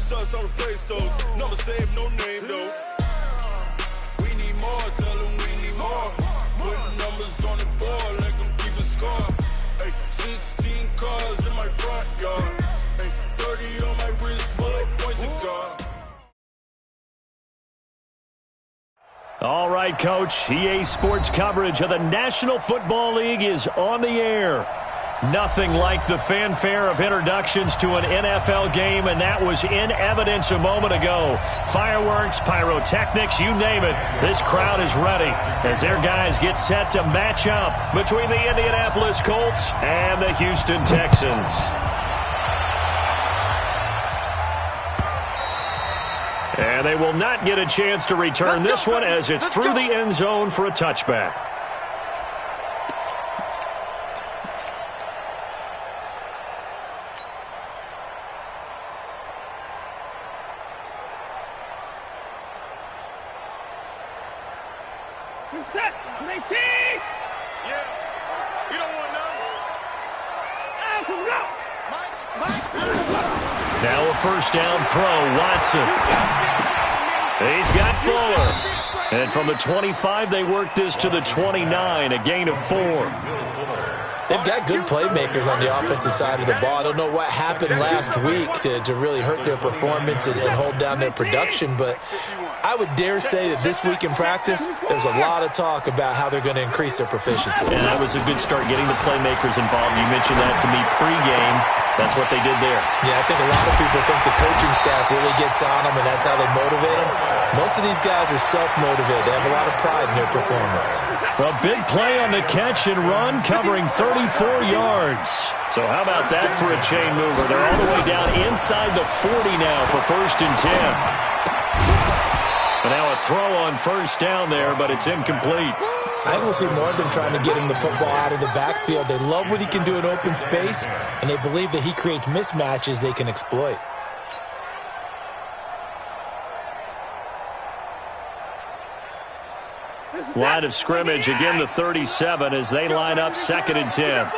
shots, I'll replace those. Never save, no name though. We need more, tell them we need more. Putting numbers on the board, let them keep a score. Ay, 16 cars in my front yard. Ay, 30 on my wrist, bullet points of God. All right, Coach. EA Sports coverage of the National Football League is on the air. Nothing like the fanfare of introductions to an NFL game, and that was in evidence a moment ago. Fireworks, pyrotechnics, you name it. This crowd is ready as their guys get set to match up between the Indianapolis Colts and the Houston Texans. And they will not get a chance to return this one as it's through the end zone for a touchback. Set, 18! Yeah, you don't want none. Now a first down throw, Watson. He's got Fuller. And from the 25, they work this to the 29, a gain of 4. They've got good playmakers on the offensive side of the ball. I don't know what happened last week to really hurt their performance and hold down their production, but I would dare say that this week in practice, there's a lot of talk about how they're going to increase their proficiency. And that was a good start, getting the playmakers involved. You mentioned that to me pregame. That's what they did there. Yeah, I think a lot of people think the coaching staff really gets on them, and that's how they motivate them. Most of these guys are self-motivated. They have a lot of pride in their performance. Well, big play on the catch and run, covering 34 yards. So how about that for a chain mover? They're all the way down inside the 40 now for 1st and 10. And now a throw on first down there, but it's incomplete. I think we'll see more of them trying to get him the football out of the backfield. They love what he can do in open space, and they believe that he creates mismatches they can exploit. Line of scrimmage, again the 37 as they line up 2nd and 10.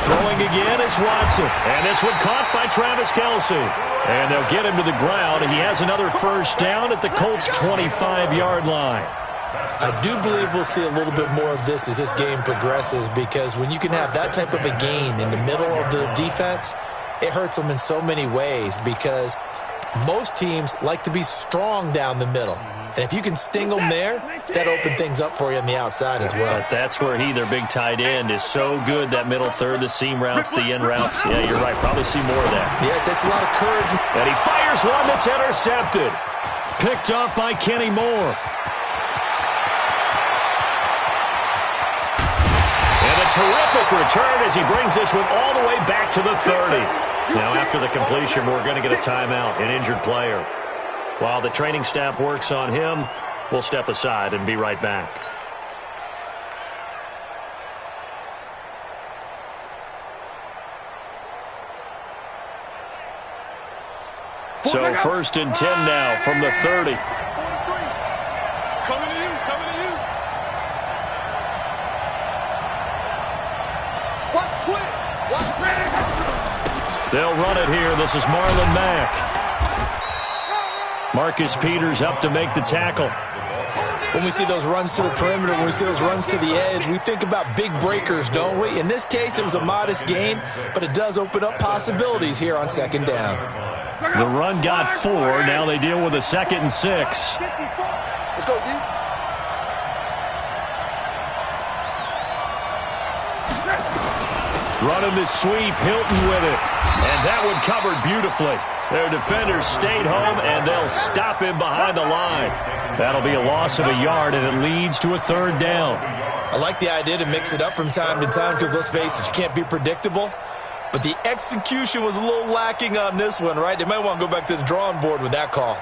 Throwing again is Watson. And this one caught by Travis Kelce. And they'll get him to the ground. He has another first down at the Colts' 25-yard line. I do believe we'll see a little bit more of this as this game progresses, because when you can have that type of a gain in the middle of the defense, it hurts them in so many ways, because most teams like to be strong down the middle. And if you can sting them there, that opens things up for you on the outside as well. But that's where their big tight end, is so good, that middle third, the seam routes, the in routes. Yeah, you're right. Probably see more of that. Yeah, it takes a lot of courage. And he fires one that's intercepted. Picked off by Kenny Moore. And a terrific return as he brings this one all the way back to the 30. Now, after the completion, we're going to get a timeout, an injured player. While the training staff works on him, we'll step aside and be right back. So 1st and 10 now from the 30. Coming to you, coming to you. Watch twitch, watch ready. They'll run it here. This is Marlon Mack. Marcus Peters up to make the tackle. When we see those runs to the perimeter, when we see those runs to the edge, we think about big breakers, don't we? In this case, it was a modest gain, but it does open up possibilities here on 2nd down. The run got 4. Now they deal with a 2nd and 6. Let's go, D. Running the sweep, Hilton with it. And that one covered beautifully. Their defenders stayed home, and they'll stop him behind the line. That'll be a loss of a yard, and it leads to a 3rd down. I like the idea to mix it up from time to time, because let's face it, you can't be predictable. But the execution was a little lacking on this one, right? They might want to go back to the drawing board with that call.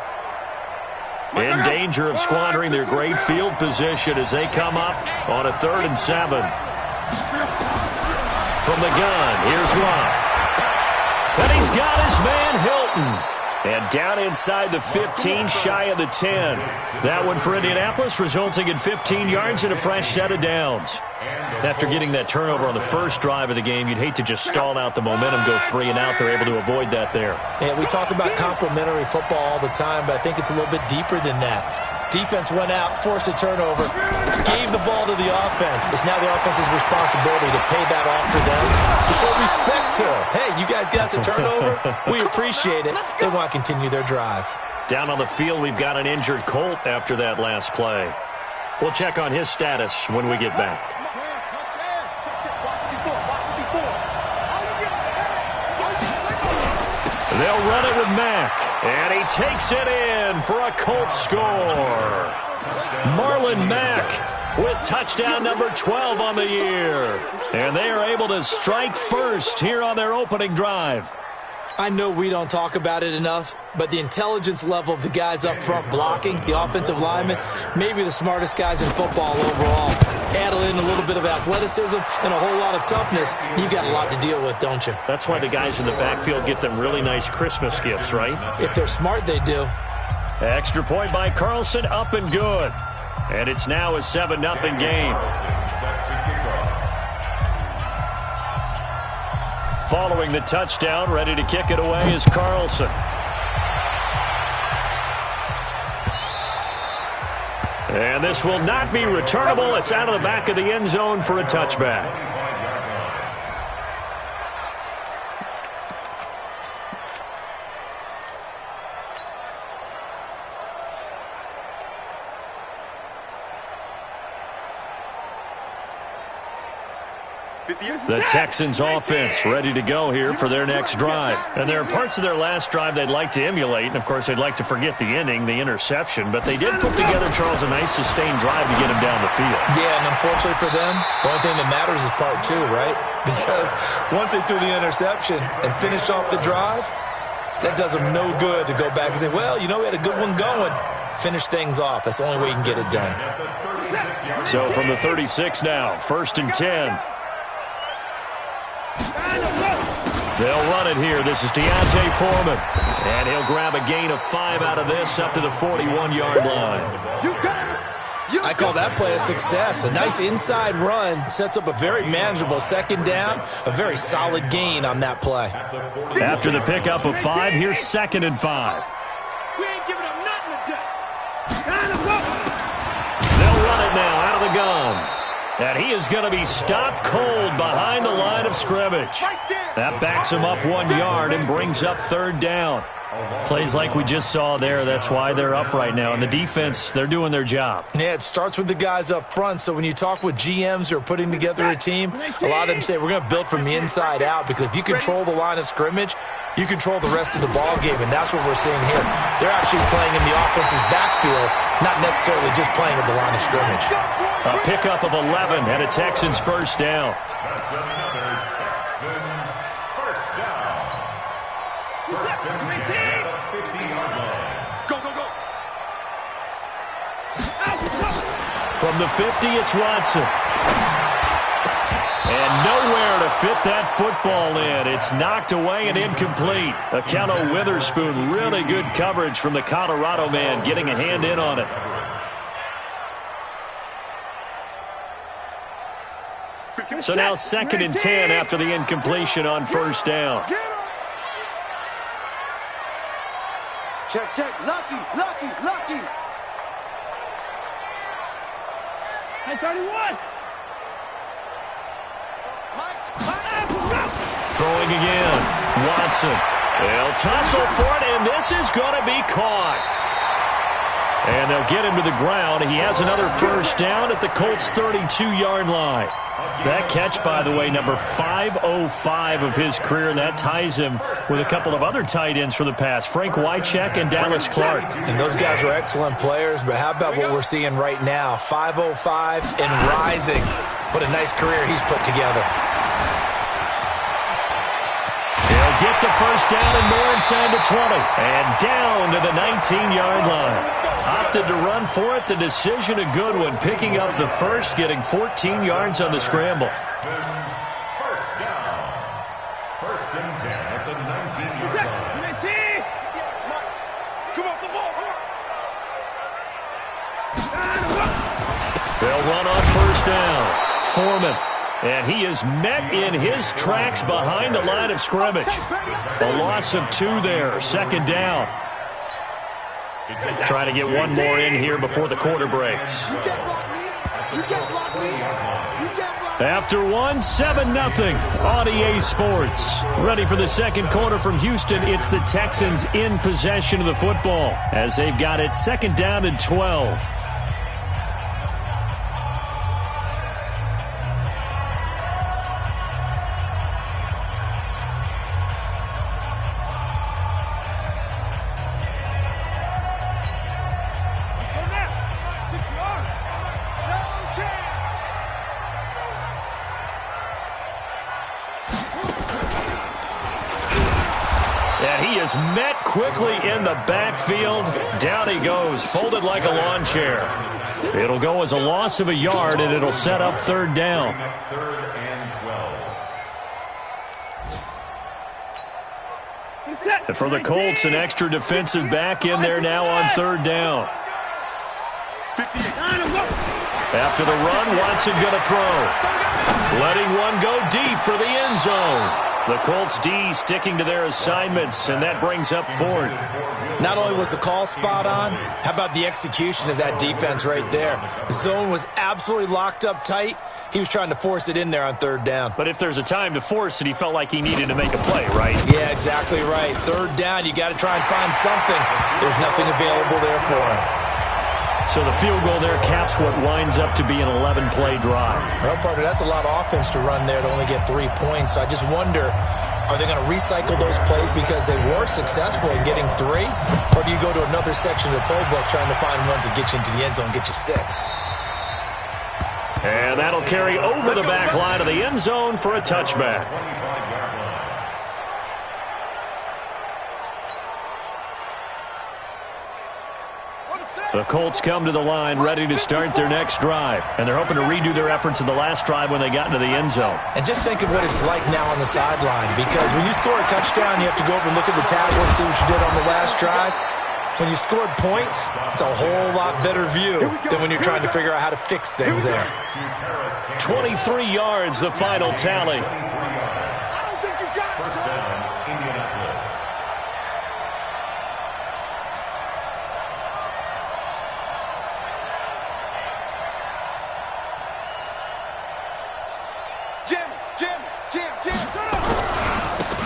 In danger of squandering their great field position as they come up on a 3rd and 7. From the gun, here's Lott. And he's got his man Hilton. And down inside the 15, shy of the 10. That one for Indianapolis, resulting in 15 yards and a fresh set of downs. After getting that turnover on the first drive of the game, you'd hate to just stall out the momentum, go 3 and out. They're able to avoid that there. Yeah, we talk about complementary football all the time, but I think it's a little bit deeper than that. Defense went out, forced a turnover, gave the ball to the offense. It's now the offense's responsibility to pay that off for them, to show respect to them. Hey, you guys got a turnover? We appreciate it. They want to continue their drive. Down on the field, we've got an injured Colt after that last play. We'll check on his status when we get back. They'll run it with Mack, and he takes it in for a Colts score. Marlon Mack with touchdown number 12 on the year. And they are able to strike first here on their opening drive. I know we don't talk about it enough, but the intelligence level of the guys up front blocking, the offensive linemen, maybe the smartest guys in football overall. Add in a little bit of athleticism and a whole lot of toughness, you got a lot to deal with, don't you? That's why the guys in the backfield get them really nice Christmas gifts, right? If they're smart, they do. Extra point by Carlson, up and good. And it's now a 7-0 game. Following the touchdown, ready to kick it away is Carlson. And this will not be returnable. It's out of the back of the end zone for a touchback. The Texans offense ready to go here for their next drive. And there are parts of their last drive they'd like to emulate. And, of course, they'd like to forget the ending, the interception. But they did put together, Charles, a nice sustained drive to get him down the field. Yeah, and unfortunately for them, the only thing that matters is part 2, right? Because once they threw the interception and finished off the drive, that does them no good to go back and say, well, you know, we had a good one going. Finish things off. That's the only way you can get it done. So from the 36 now, 1st and 10. They'll run it here. This is Deontay Foreman. And he'll grab a gain of 5 out of this up to the 41-yard line. I call that play a success. A nice inside run sets up a very manageable second down. A very solid gain on that play. After the pickup of 5, here's 2nd and 5. We ain't giving up nothing today. They'll run it now out of the gun. And he is going to be stopped cold behind the line of scrimmage. That backs him up 1 yard and brings up 3rd down. Plays like we just saw there. That's why they're up right now. And the defense, they're doing their job. Yeah, it starts with the guys up front. So when you talk with GMs who are putting together a team, a lot of them say we're going to build from the inside out, because if you control the line of scrimmage, you control the rest of the ball game, and that's what we're seeing here. They're actually playing in the offense's backfield, not necessarily just playing at the line of scrimmage. A pickup of 11 and a Texans 1st down. From the 50, it's Watson. And nowhere to fit that football in. It's knocked away and incomplete. Akello Witherspoon, really good coverage from the Colorado man, getting a hand in on it. So now 2nd and 10 after the incompletion on 1st down. Check, check. Lucky. Hey, 31. Throwing again. Watson. They'll tussle for it, and this is going to be caught. And they'll get him to the ground. He has another 1st down at the Colts' 32-yard line. That catch, by the way, number 505 of his career, and that ties him with a couple of other tight ends for the past, Frank Wycheck and Dallas Clark. And those guys are excellent players, but how about what we're seeing right now? 505 and rising. What a nice career he's put together. They'll get the 1st down and more inside the 20. And down to the 19-yard line. Opted to run for it. The decision a good one. Picking up the 1st, getting 14 yards on the scramble. 1st down. 1st and 10 at the 19-yard line. They'll run on first down. Foreman. And he is met in his tracks behind the line of scrimmage. A loss of 2 there. Second down. Trying to get one more in here before the quarter breaks. After one, 7-0 on EA Sports. Ready for the second quarter from Houston. It's the Texans in possession of the football as they've got it second down and 12. Met quickly in the backfield. Down he goes, folded like a lawn chair. It'll go as a loss of a yard, and it'll set up third down. And for the Colts, an extra defensive back in there now on third down. After the run, Watson going to throw. Letting one go deep for the end zone. The Colts D sticking to their assignments, and that brings up fourth. Not only was the call spot on, how about the execution of that defense right there? The zone was absolutely locked up tight. He was trying to force it in there on third down. But if there's a time to force it, he felt like he needed to make a play, right? Yeah, exactly right. Third down, you got to try and find something. There's nothing available there for him. So the field goal there caps what winds up to be an 11-play drive. Well, partner, that's a lot of offense to run there to only get 3 points. So I just wonder, are they going to recycle those plays because they were successful in getting 3? Or do you go to another section of the playbook trying to find ones that get you into the end zone and get you 6? And that'll carry over the back line of the end zone for a touchback. The Colts come to the line ready to start their next drive. And they're hoping to redo their efforts in the last drive when they got into the end zone. And just think of what it's like now on the sideline. Because when you score a touchdown, you have to go over and look at the tablet and see what you did on the last drive. When you scored points, it's a whole lot better view than when you're trying to figure out how to fix things there. 23 yards, the final tally.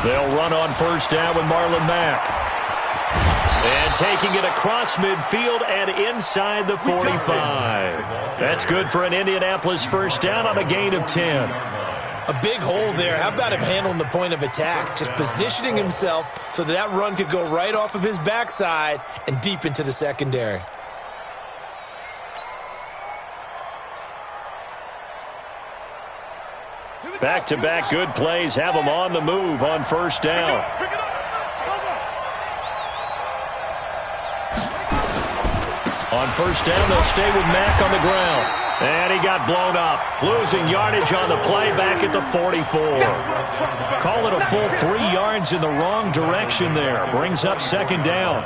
They'll run on first down with Marlon Mack. And taking it across midfield and inside the 45. That's good for an Indianapolis first down on a gain of 10. A big hole there. How about him handling the point of attack? Just positioning himself so that run could go right off of his backside and deep into the secondary. Back-to-back good plays have them on the move on first down. On first down, they'll stay with Mack on the ground. And he got blown up. Losing yardage on the play back at the 44. Call it a full 3 yards in the wrong direction there. Brings up second down.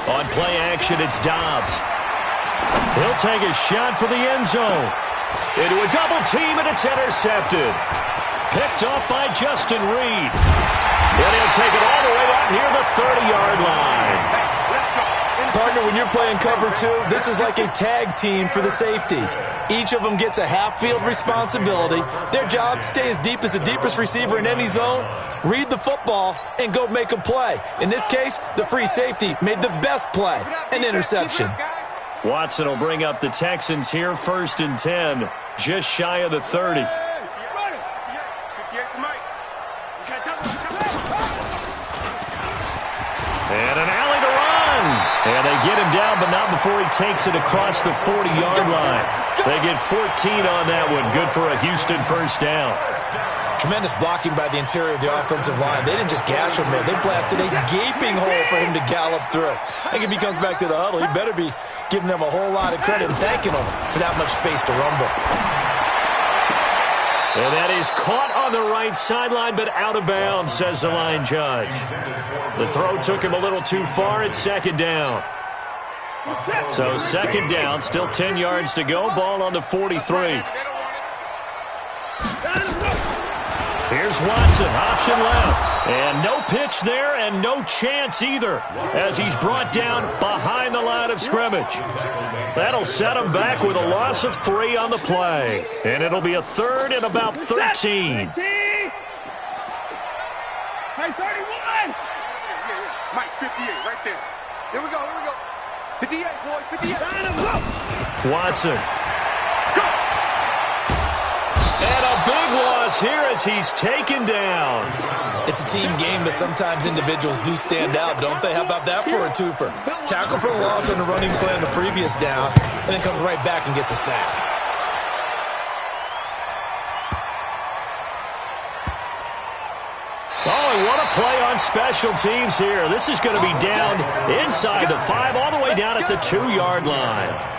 On play action, it's Dobbs. He'll take a shot for the end zone. Into a double team, and it's intercepted. Picked off by Justin Reed. And he'll take it all the way up near the 30-yard line. Partner, when you're playing cover 2, this is like a tag team for the safeties. Each of them gets a half-field responsibility. Their job, stay as deep as the deepest receiver in any zone, read the football, and go make a play. In this case, the free safety made the best play, an interception. Watson will bring up the Texans here, 1st and 10, just shy of the 30. And an alley to run. And they get him down, but not before he takes it across the 40-yard line. They get 14 on that one. Good for a Houston first down. Tremendous blocking by the interior of the offensive line. They didn't just gash him there. They blasted a gaping hole for him to gallop through. I think if he comes back to the huddle, he better be giving them a whole lot of credit and thanking them for that much space to rumble. And that is caught on the right sideline, but out of bounds, says the line judge. The throw took him a little too far. It's second down. So second down, still 10 yards to go. Ball on the 43. Here's Watson, option left. And no pitch there and no chance either as he's brought down behind the line of scrimmage. That'll set him back with a loss of 3 on the play. And it'll be a third and about 13. Hey, 31! Mike, 58, right there. Here we go, 58, boy, 58. Watson. And a big loss here as he's taken down. It's a team game, but sometimes individuals do stand out, don't they? How about that for a twofer? Tackle for a loss on the running play on the previous down, and then comes right back and gets a sack. Oh, and what a play on special teams here. This is going to be down inside the 5, all the way down at the 2-yard line.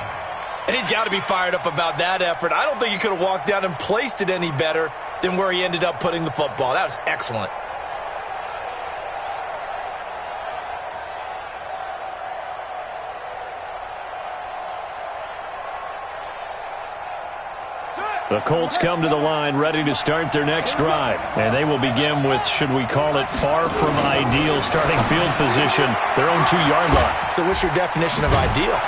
And he's got to be fired up about that effort. I don't think he could have walked down and placed it any better than where he ended up putting the football. That was excellent. The Colts come to the line ready to start their next drive. And they will begin with, should we call it, far from ideal starting field position, their own 2-yard line. So what's your definition of ideal?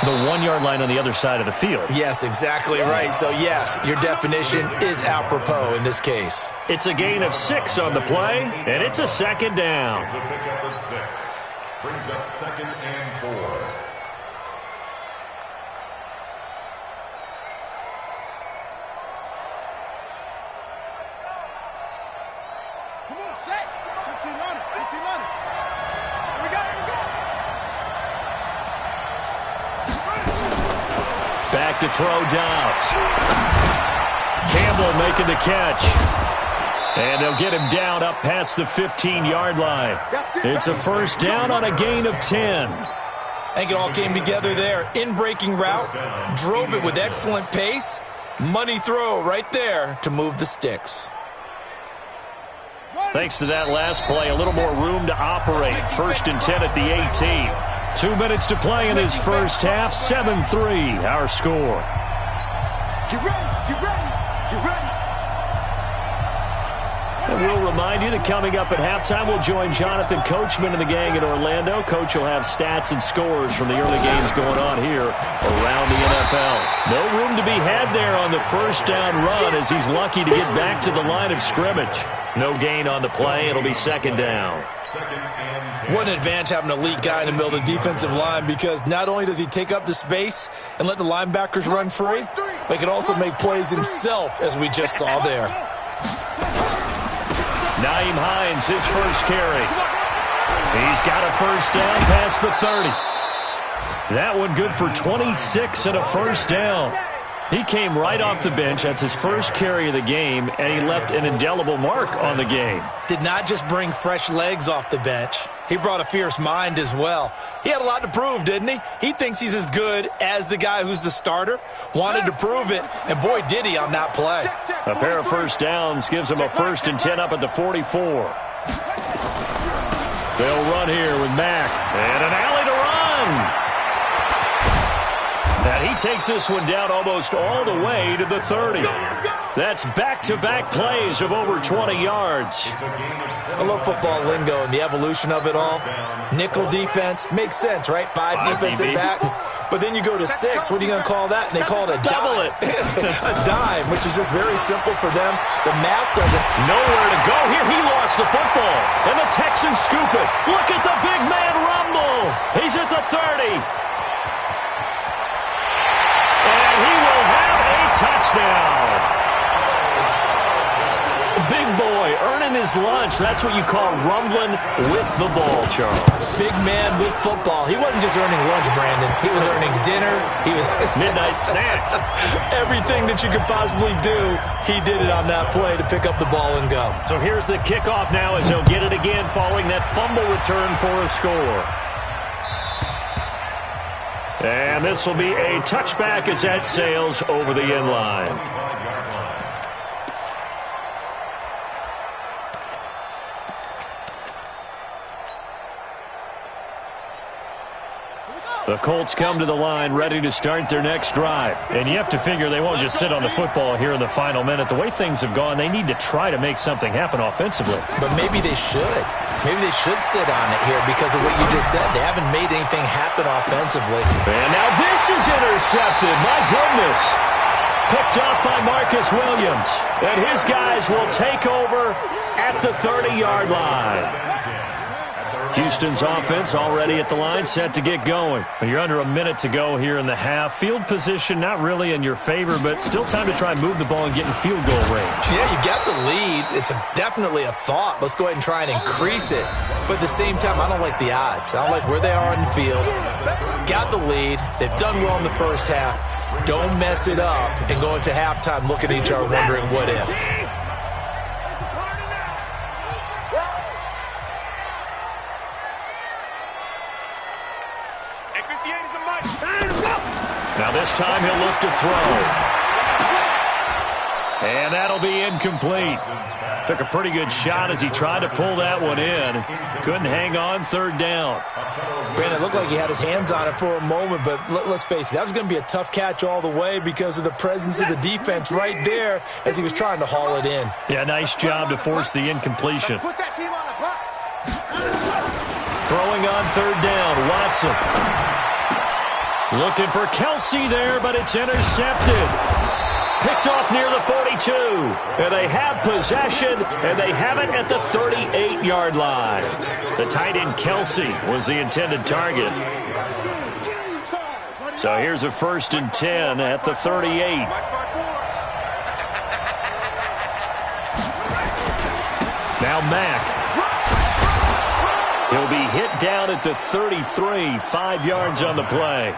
The 1-yard line on the other side of the field. Yes, exactly right. So, yes, your definition is apropos in this case. It's a gain of 6 on the play, and it's a second down. Brings a pickup of 6. Brings up 2nd and 4. Come on, set. 15 on it. Here we go. Back to throw Downs. Campbell making the catch. And they'll get him down up past the 15-yard line. It's a first down on a gain of 10. I think it all came together there. In-breaking route, drove it with excellent pace. Money throw right there to move the sticks. Thanks to that last play, a little more room to operate. 1st and 10 at the 18. 2 minutes to play in this first half. 7-3, our score. You ready? And we'll remind you that coming up at halftime, we'll join Jonathan Coachman and the gang in Orlando. Coach will have stats and scores from the early games going on here around the NFL. No room to be had there on the first down run as he's lucky to get back to the line of scrimmage. No gain on the play. It'll be second down. What an advantage having an elite guy in the middle of the defensive line, because not only does he take up the space and let the linebackers run free, but he can also make plays himself, as we just saw there. Nyheim Hines, his first carry. He's got a first down past the 30. That one good for 26 and a first down. He came right off the bench. That's his first carry of the game, and he left an indelible mark on the game. Did not just bring fresh legs off the bench. He brought a fierce mind as well. He had a lot to prove, didn't he? He thinks he's as good as the guy who's the starter. Wanted to prove it, and boy, did he on that play. A pair of first downs gives him a 1st and 10 up at the 44. They'll run here with Mack. And an alley to run. And he takes this one down almost all the way to the 30. That's back-to-back plays of over 20 yards. I love football lingo and the evolution of it all. Nickel defense makes sense, right? 5 defensive backs. But then you go to 6. What are you going to call that? And they call it a Double dime. it. A dime, which is just very simple for them. The math doesn't. Nowhere to go here. He lost the football. And the Texans scoop it. Look at the big man rumble. He's at the 30. And he will have a touchdown. Big boy earning his lunch. That's what you call rumbling with the ball, Charles. Big man with football. He wasn't just earning lunch, Brandon. He was earning dinner. He was midnight snack. Everything that you could possibly do, he did it on that play to pick up the ball and go. So here's the kickoff now as he'll get it again following that fumble return for a score. And this will be a touchback as that sails over the end line. The Colts come to the line ready to start their next drive. And you have to figure they won't just sit on the football here in the final minute. The way things have gone, they need to try to make something happen offensively. But maybe they should. Maybe they should sit on it here because of what you just said. They haven't made anything happen offensively. And now this is intercepted. My goodness. Picked off by Marcus Williams. And his guys will take over at the 30-yard line. Houston's offense already at the line, set to get going. You're under a minute to go here in the half. Field position not really in your favor, but still time to try and move the ball and get in field goal range. Yeah, you got the lead. It's definitely a thought. Let's go ahead and try and increase it. But at the same time, I don't like the odds. I don't like where they are in the field. Got the lead. They've done well in the first half. Don't mess it up and go into halftime looking at each other wondering what if. Now this time he'll look to throw. And that'll be incomplete. Took a pretty good shot as he tried to pull that one in. Couldn't hang on, third down. Brandon, it looked like he had his hands on it for a moment, but let's face it, that was going to be a tough catch all the way because of the presence of the defense right there as he was trying to haul it in. Yeah, nice job to force the incompletion. Throwing on third down, Watson. Looking for Kelsey there, but it's intercepted. Picked off near the 42. And they have possession, and they have it at the 38-yard line. The tight end Kelsey was the intended target. So here's a 1st and 10 at the 38. Now Mack. He'll be hit down at the 33, 5 yards on the play.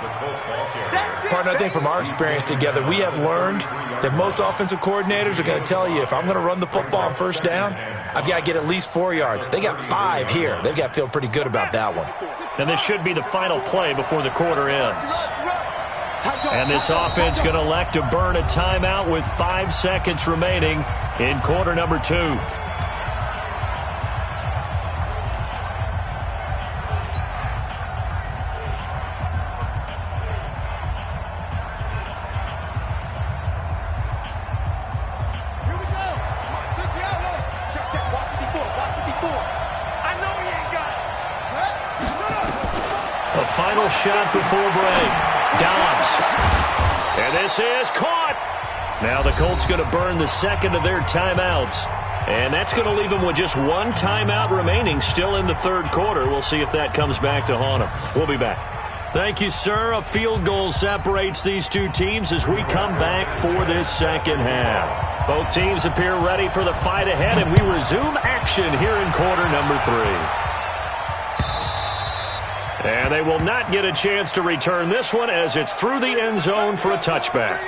Partner, I think from our experience together, we have learned that most offensive coordinators are going to tell you, if I'm going to run the football on first down, I've got to get at least 4 yards. They got 5 here. They've got to feel pretty good about that one. And this should be the final play before the quarter ends. And this offense going to elect to burn a timeout with 5 seconds remaining in quarter number 2. Final shot before break. Dobbs. And this is caught. Now the Colts going to burn the second of their timeouts. And that's going to leave them with just 1 timeout remaining still in the third quarter. We'll see if that comes back to haunt them. We'll be back. Thank you, sir. A field goal separates these two teams as we come back for this second half. Both teams appear ready for the fight ahead, and we resume action here in quarter number 3. And they will not get a chance to return this one as it's through the end zone for a touchback.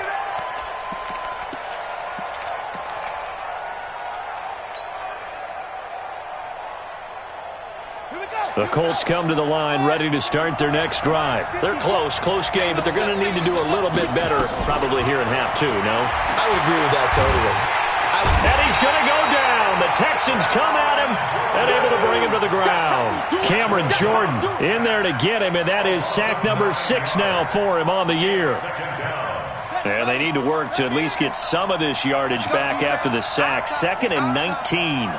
The Colts come to the line ready to start their next drive. They're close game, but they're going to need to do a little bit better probably here in half 2, no? I would agree with that totally. And he's going to go down. The Texans come at him and able to bring him to the ground. Cameron Jordan in there to get him, and that is sack number 6 now for him on the year. And they need to work to at least get some of this yardage back after the sack. 2nd and 19.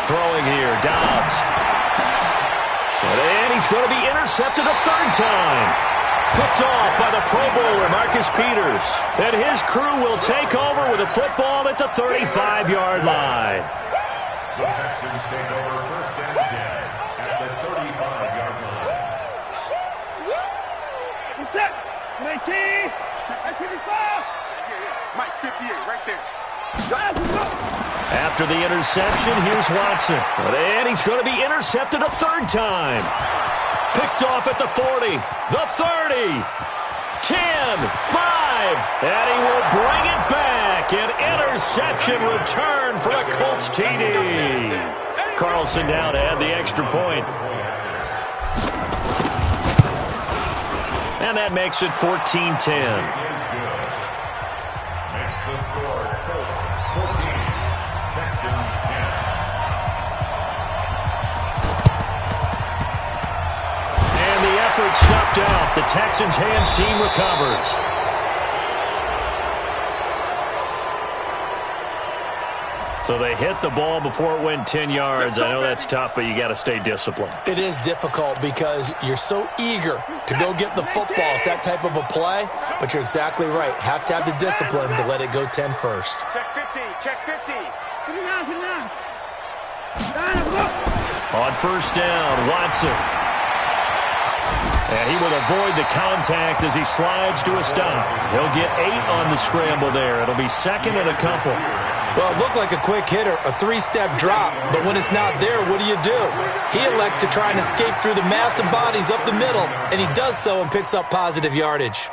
Throwing here, Dobbs. And he's going to be intercepted a 3rd time. Picked off by the Pro Bowler, Marcus Peters. And his crew will take over with a football at the 35-yard line. The Texans take over 1st and 10 at the 35-yard line. What's up? 19. 55. Mike, 58, right there. After the interception, here's Watson. And he's going to be intercepted a 3rd time. Picked off at the 40, the 30, 10, 5, and he will bring it back. An interception return for a Colts TD. Carlson now to add the extra point. And that makes it 14-10. Texans 10. And the effort stopped out. The Texans hands team recovers. So they hit the ball before it went 10 yards. I know that's tough, but you got to stay disciplined. It is difficult because you're so eager to go get the football. It's that type of a play, but you're exactly right. Have to have the discipline to let it go 10 first. Check 50, check 50. Put it down. On first down, Watson. And he will avoid the contact as he slides to a stop. He'll get 8 on the scramble there. It'll be second and a couple. Well, it looked like a quick hitter, a 3-step drop, but when it's not there, what do? He elects to try and escape through the massive bodies up the middle, and he does so and picks up positive yardage.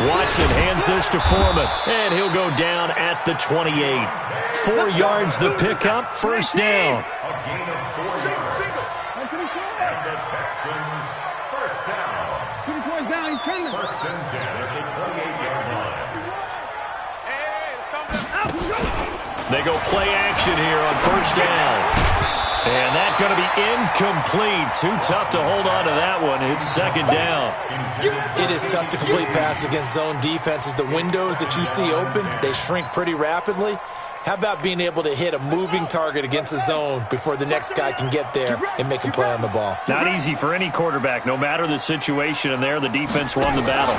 Watson hands this to Foreman, and he'll go down at the 28. 4 yards the pickup, first down. A gain of 4 yards. And the Texans first down. First and 10 at the 28-yard line. They go play action here on first down. And that's going to be incomplete. Too tough to hold on to that one. It's second down. It is tough to complete passes against zone defenses. The windows that you see open, they shrink pretty rapidly. How about being able to hit a moving target against a zone before the next guy can get there and make a play on the ball? Not easy for any quarterback, no matter the situation. And there, the defense won the battle.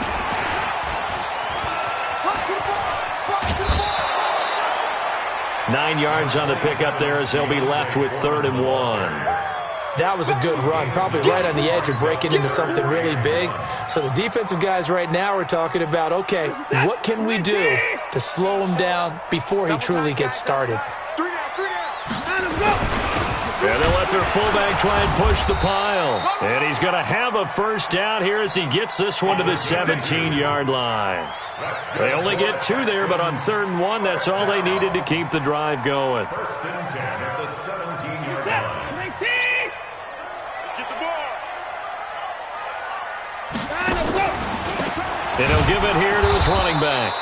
Nine yards on the pickup there as they'll be left with 3rd and 1. That was a good run, probably right on the edge of breaking into something really big. So the defensive guys right now are talking about, okay, what can we do to slow him down before he truly gets started? And they'll let their fullback try and push the pile. And he's going to have a first down here as he gets this one to the 17-yard line. They only get 2 there, but on 3rd and 1, that's all they needed to keep the drive going. First and 10 at the 17-yard line. Get the ball. And he'll give it here to his running back.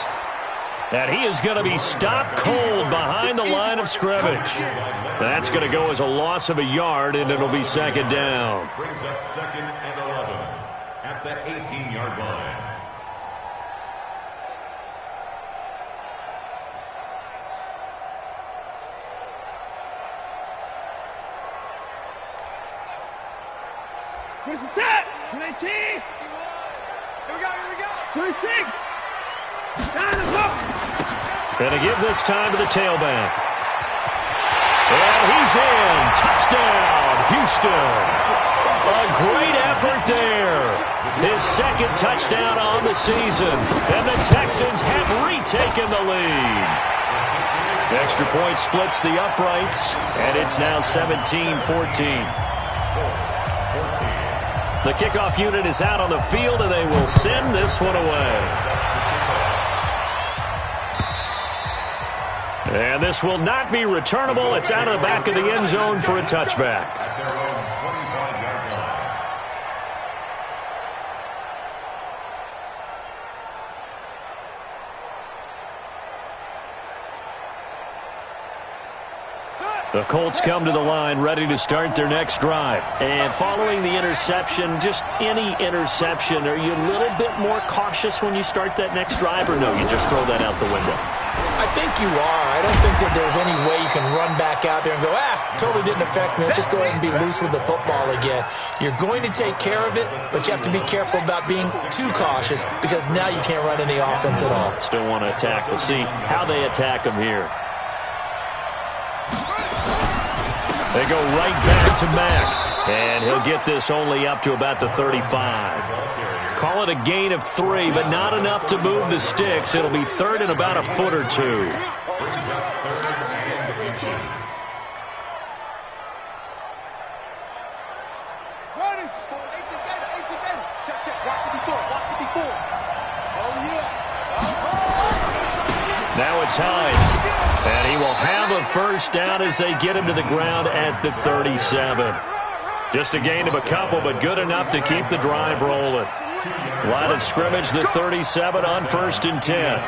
And he is going to be stopped cold behind the line of scrimmage. That's going to go as a loss of a yard, and it'll be second down. Brings up 2nd and 11 at the 18-yard line. Where's the tap? 19. Here we go. 26. Down the block. Gonna give this time to the tailback. And he's in. Touchdown, Houston. A great effort there. His 2nd touchdown on the season. And the Texans have retaken the lead. Extra point splits the uprights, and it's now 17-14. The kickoff unit is out on the field, and they will send this one away. And this will not be returnable. It's out of the back of the end zone for a touchback. At their own 25-yard line. The Colts come to the line ready to start their next drive. And following the interception, just any interception, are you a little bit more cautious when you start that next drive, or no, you just throw that out the window? I think you are. I don't think that there's any way you can run back out there and go, totally didn't affect me. Let's just go ahead and be loose with the football again. You're going to take care of it, but you have to be careful about being too cautious because now you can't run any offense at all. Still want to attack. We'll see how they attack them here. They go right back to Mack, and he'll get this only up to about the 35. Call it a gain of 3, but not enough to move the sticks. It'll be 3rd and about a foot or 2. Ready? 18 gator. Check. Watch 54. Oh, yeah. Now it's Hines. And he will have a first down as they get him to the ground at the 37. Just a gain of a couple, but good enough to keep the drive rolling. Line of scrimmage, the 37 on 1st and 10.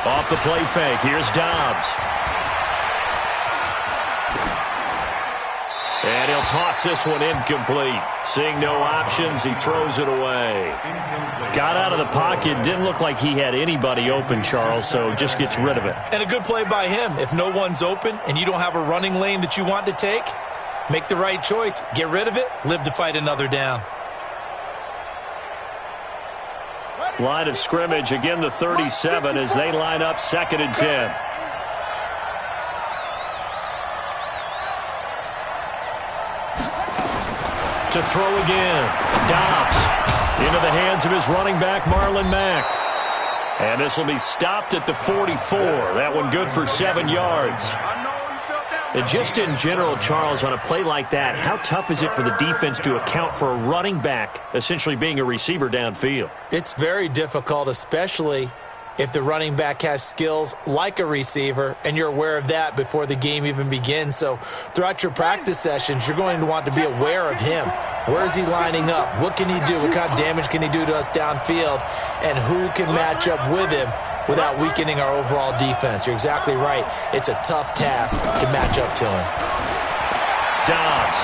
Off the play fake, here's Dobbs. And he'll toss this one incomplete. Seeing no options, he throws it away. Got out of the pocket, didn't look like he had anybody open, Charles, so just gets rid of it. And a good play by him. If no one's open and you don't have a running lane that you want to take, make the right choice. Get rid of it, live to fight another down. Line of scrimmage, again the 37 as they line up 2nd and 10. To throw again. Dobbs into the hands of his running back, Marlon Mack. And this will be stopped at the 44. That one good for 7 yards. And just in general, Charles, on a play like that, how tough is it for the defense to account for a running back essentially being a receiver downfield? It's very difficult, especially if the running back has skills like a receiver, and you're aware of that before the game even begins. So throughout your practice sessions, you're going to want to be aware of him. Where is he lining up? What can he do? What kind of damage can he do to us downfield? And who can match up with him without weakening our overall defense? You're exactly right. It's a tough task to match up to him. Dobbs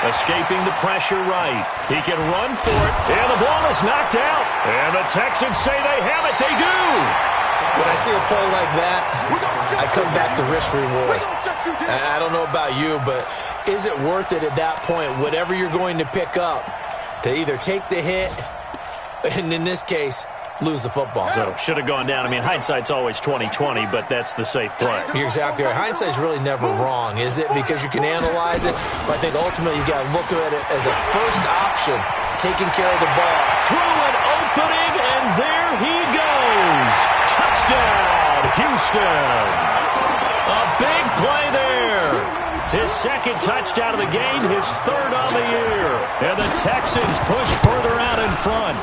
escaping the pressure right. He can run for it, and the ball is knocked out. And the Texans say they have it. They do. When I see a play like that, I come back to risk reward. I don't know about you, but is it worth it at that point, whatever you're going to pick up, to either take the hit, and in this case, lose the football? So should have gone down. I mean, hindsight's always 20/20, but that's the safe play. You're exactly right. Hindsight's really never wrong, is it? Because you can analyze it, but I think ultimately you got to look at it as a first option, taking care of the ball. Through an opening, and there he goes. Touchdown, Houston. A big play there. His 2nd touchdown of the game, his 3rd on the year. And the Texans push further out in front.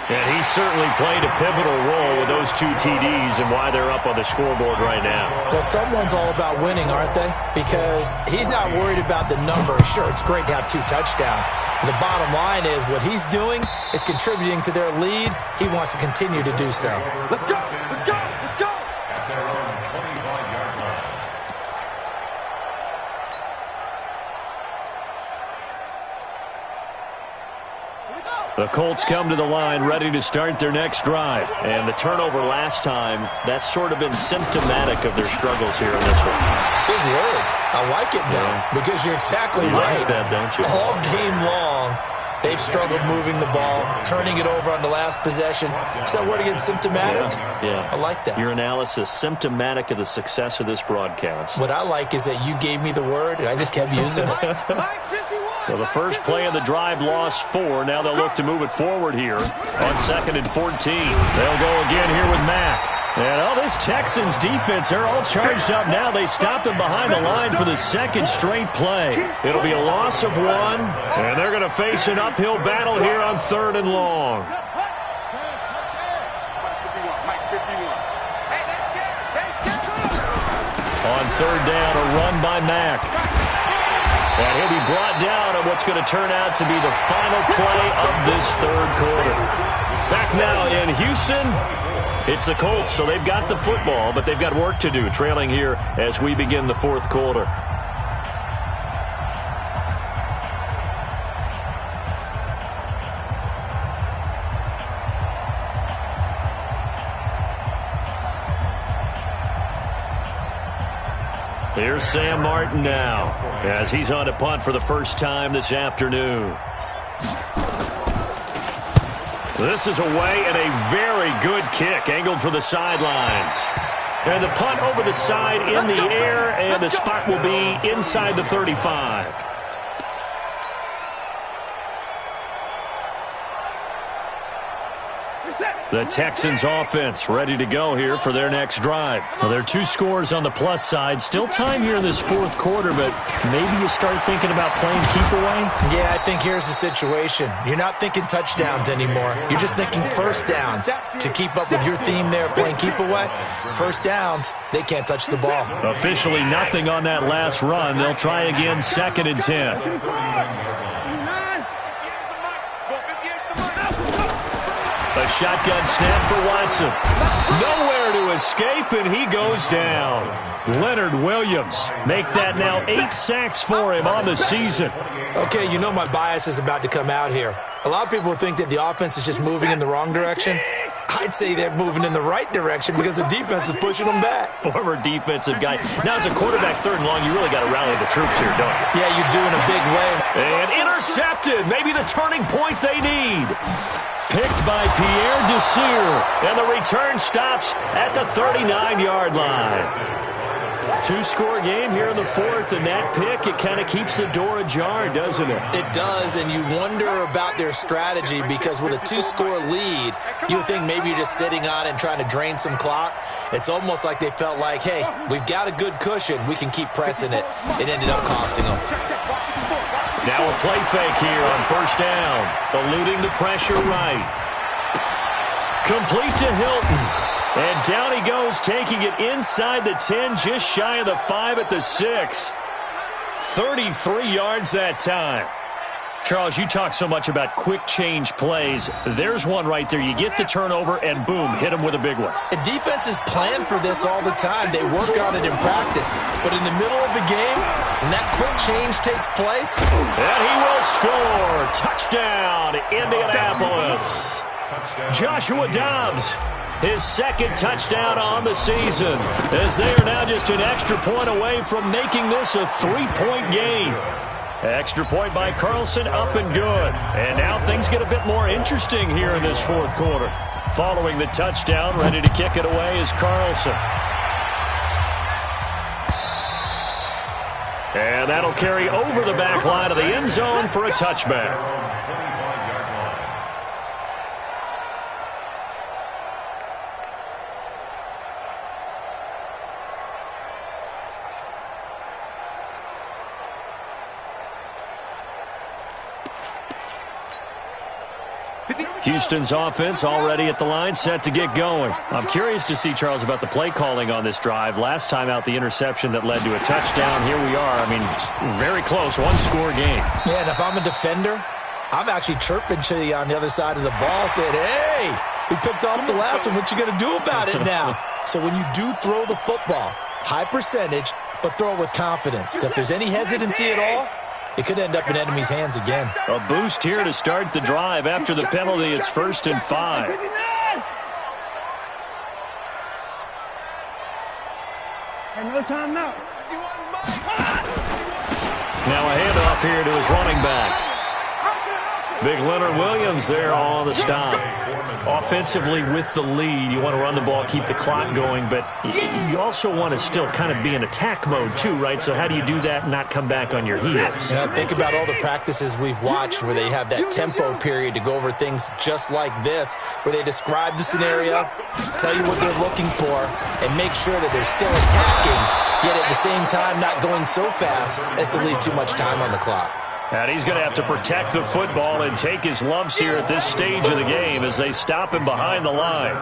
And he certainly played a pivotal role with those 2 TDs and why they're up on the scoreboard right now. Well, someone's all about winning, aren't they? Because he's not worried about the number. Sure, it's great to have 2 touchdowns. But the bottom line is what he's doing is contributing to their lead. He wants to continue to do so. Let's go! Let's go! Let's go! The Colts come to the line ready to start their next drive. And the turnover last time, that's sort of been symptomatic of their struggles here in this one. Big word. I like it, though, because you're exactly right. Like that, don't you? All game long, they've struggled moving the ball, turning it over on the last possession. Is that word again, symptomatic? Yeah. I like that. Your analysis, symptomatic of the success of this broadcast. What I like is that you gave me the word, and I just kept using it. Well, the first play of the drive lost 4. Now they'll look to move it forward here on 2nd and 14. They'll go again here with Mack. And, this Texans defense, they're all charged up now. They stopped them behind the line for the 2nd straight play. It'll be a loss of 1, and they're going to face an uphill battle here on 3rd and long. On 3rd down, a run by Mack. And he'll be brought down on what's going to turn out to be the final play of this 3rd quarter. Back now in Houston, it's the Colts, so they've got the football, but they've got work to do, trailing here as we begin the 4th quarter. Here's Sam Martin now, as he's on to punt for the first time this afternoon. This is away and a very good kick, angled for the sidelines. And the punt over the side in the air, and the spot will be inside the 35. The Texans offense ready to go here for their next drive. Well, there are 2 scores on the plus side. Still time here in this 4th quarter, but maybe you start thinking about playing keep away? Yeah, I think here's the situation. You're not thinking touchdowns anymore. You're just thinking first downs. To keep up with your theme there, playing keep away, first downs, they can't touch the ball. Officially nothing on that last run. They'll try again, 2nd and 10. A The shotgun snap for Watson. Nowhere to escape, and he goes down. Leonard Williams make that now 8 sacks for him on the season. Okay, you know my bias is about to come out here. A lot of people think that the offense is just moving in the wrong direction. I'd say they're moving in the right direction because the defense is pushing them back. Former defensive guy. Now, as a quarterback, 3rd and long, you really got to rally the troops here, don't you? Yeah, you do in a big way. And intercepted. Maybe the turning point they need. Picked by Pierre Desir. And the return stops at the 39-yard line. 2-score game here in the 4th, and that pick, it kind of keeps the door ajar, doesn't it? It does, and you wonder about their strategy because with a 2-score lead, you would think maybe you're just sitting on it and trying to drain some clock. It's almost like they felt like, hey, we've got a good cushion. We can keep pressing it. It ended up costing them. Now a play fake here on 1st down. Eluding the pressure right. Complete to Hilton. And down he goes, taking it inside the 10, just shy of the 5 at the 6. 33 yards that time. Charles, you talk so much about quick change plays. There's one right there. You get the turnover, and boom, hit him with a big one. And defenses plan for this all the time. They work on it in practice. But in the middle of the game, when that quick change takes place, and he will score. Touchdown, Indianapolis. Joshua Dobbs. His 2nd touchdown on the season, as they are now just an extra point away from making this a 3-point game. Extra point by Carlson, up and good. And now things get a bit more interesting here in this 4th quarter. Following the touchdown, ready to kick it away is Carlson. And that'll carry over the back line of the end zone for a touchback. Houston's offense already at the line, set to get going. I'm curious to see, Charles, about the play calling on this drive. Last time out, the interception that led to a touchdown. Here we are. I mean, very close, 1-score game. Yeah, and if I'm a defender, I'm actually chirping to you on the other side of the ball, saying, hey, we picked off the last one. What you going to do about it now? So when you do throw the football, high percentage, but throw it with confidence. If there's any hesitancy at all, it could end up in enemy's hands again. A boost here to start the drive. After the penalty, it's 1st and 5. No time now. Now a handoff here to his running back. Big Leonard Williams there on the stop. Offensively with the lead, you want to run the ball, keep the clock going, but you also want to still kind of be in attack mode too, right? So how do you do that and not come back on your heels? Yeah, think about all the practices we've watched where they have that tempo period to go over things just like this, where they describe the scenario, tell you what they're looking for, and make sure that they're still attacking, yet at the same time not going so fast as to leave too much time on the clock. And he's going to have to protect the football and take his lumps here at this stage of the game as they stop him behind the line.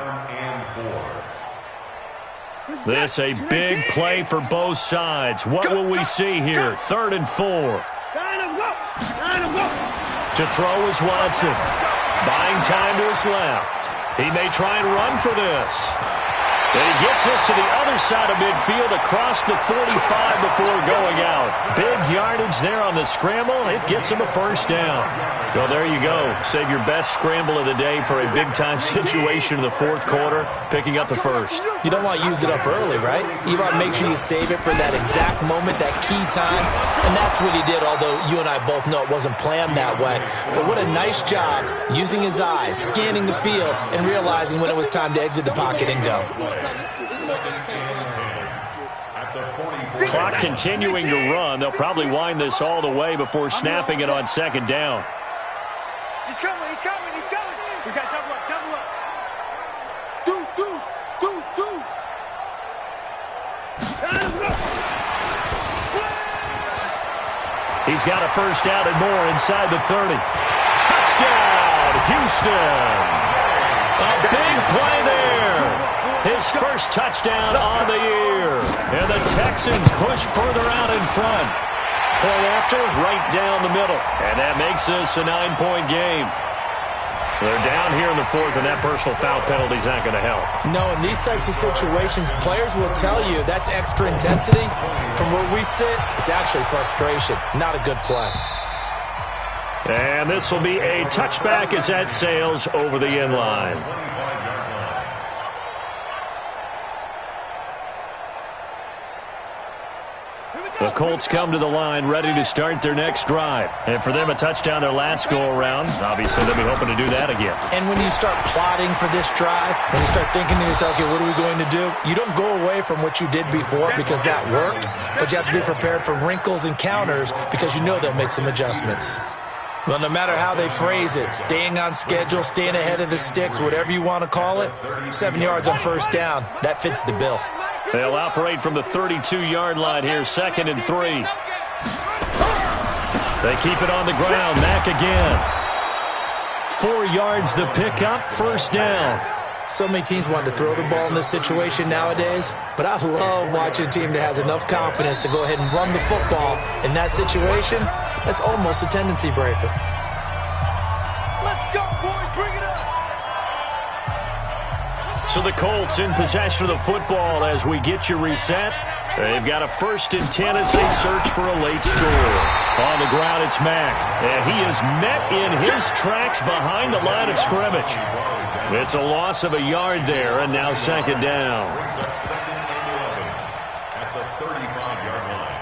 This a big play for both sides. What will we see here? 3rd and 4. To throw is Watson. Buying time to his left. He may try and run for this. And he gets this to the other side of midfield across the 45 before going out. Big yardage there on the scramble. It gets him a 1st down. So there you go. Save your best scramble of the day for a big-time situation in the 4th quarter, picking up the 1st. You don't want to use it up early, right? You want to make sure you save it for that exact moment, that key time. And that's what he did, although you and I both know it wasn't planned that way. But what a nice job using his eyes, scanning the field, and realizing when it was time to exit the pocket and go. Clock continuing to run. They'll probably wind this all the way before snapping it on 2nd down. He's coming. We got double up. Deuce. He's got a 1st down and more inside the 30. Touchdown, Houston. A big play there. His 1st touchdown on the year. And the Texans push further out in front. Point after, right down the middle. And that makes this a 9-point game. They're down here in the fourth, and that personal foul penalty is not going to help. No, in these types of situations, players will tell you that's extra intensity. From where we sit, it's actually frustration. Not a good play. And this will be a touchback as that sails over the end line. The Colts come to the line ready to start their next drive. And for them, a touchdown their last go-around. Obviously, they'll be hoping to do that again. And when you start plotting for this drive, when you start thinking to yourself, okay, what are we going to do? You don't go away from what you did before because that worked, but you have to be prepared for wrinkles and counters because you know they'll make some adjustments. Well, no matter how they phrase it, staying on schedule, staying ahead of the sticks, whatever you want to call it, 7 yards on first down, that fits the bill. They'll operate from the 32-yard line here, 2nd and 3. They keep it on the ground. Mack again. 4 yards the pickup, first down. So many teams want to throw the ball in this situation nowadays, but I love watching a team that has enough confidence to go ahead and run the football in that situation. That's almost a tendency breaker. Let's go, boys. Bring it up. So the Colts in possession of the football as we get you reset. They've got a 1st and 10 as they search for a late score. On the ground, it's Mack. And he is met in his tracks behind the line of scrimmage. It's a loss of a yard there, and now 2nd down. Brings up 2nd and 11 at the 35-yard line.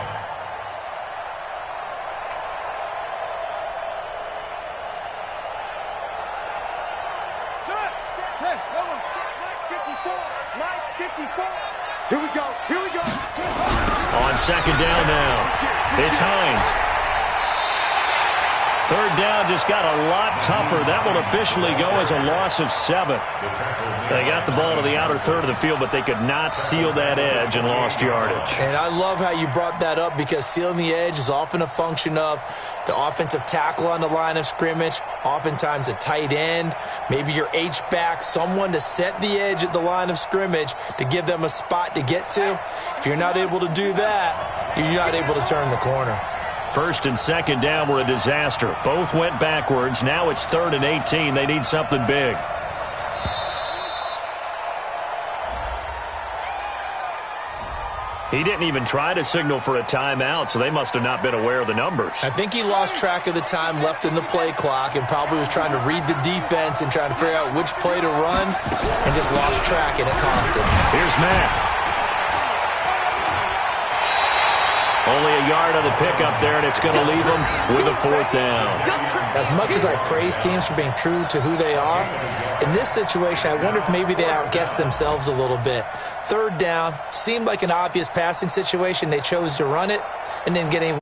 Set. Hey, hold on. Line 54. Here we go. Here we go. On 2nd down now, it's Hines. 3rd down just got a lot tougher. That will officially go as a loss of 7. They got the ball to the outer third of the field, but they could not seal that edge and lost yardage. And I love how you brought that up because sealing the edge is often a function of the offensive tackle on the line of scrimmage, oftentimes a tight end, maybe your H-back, someone to set the edge at the line of scrimmage to give them a spot to get to. If you're not able to do that, you're not able to turn the corner. 1st and 2nd down were a disaster. Both went backwards. Now it's 3rd and 18. They need something big. He didn't even try to signal for a timeout, so they must have not been aware of the numbers. I think he lost track of the time left in the play clock and probably was trying to read the defense and trying to figure out which play to run and just lost track, and it cost him. Here's Mack. Only a yard on the pickup there, and it's going to leave them with a 4th down. As much as I praise teams for being true to who they are, in this situation, I wonder if maybe they outguessed themselves a little bit. 3rd down seemed like an obvious passing situation. They chose to run it and then getting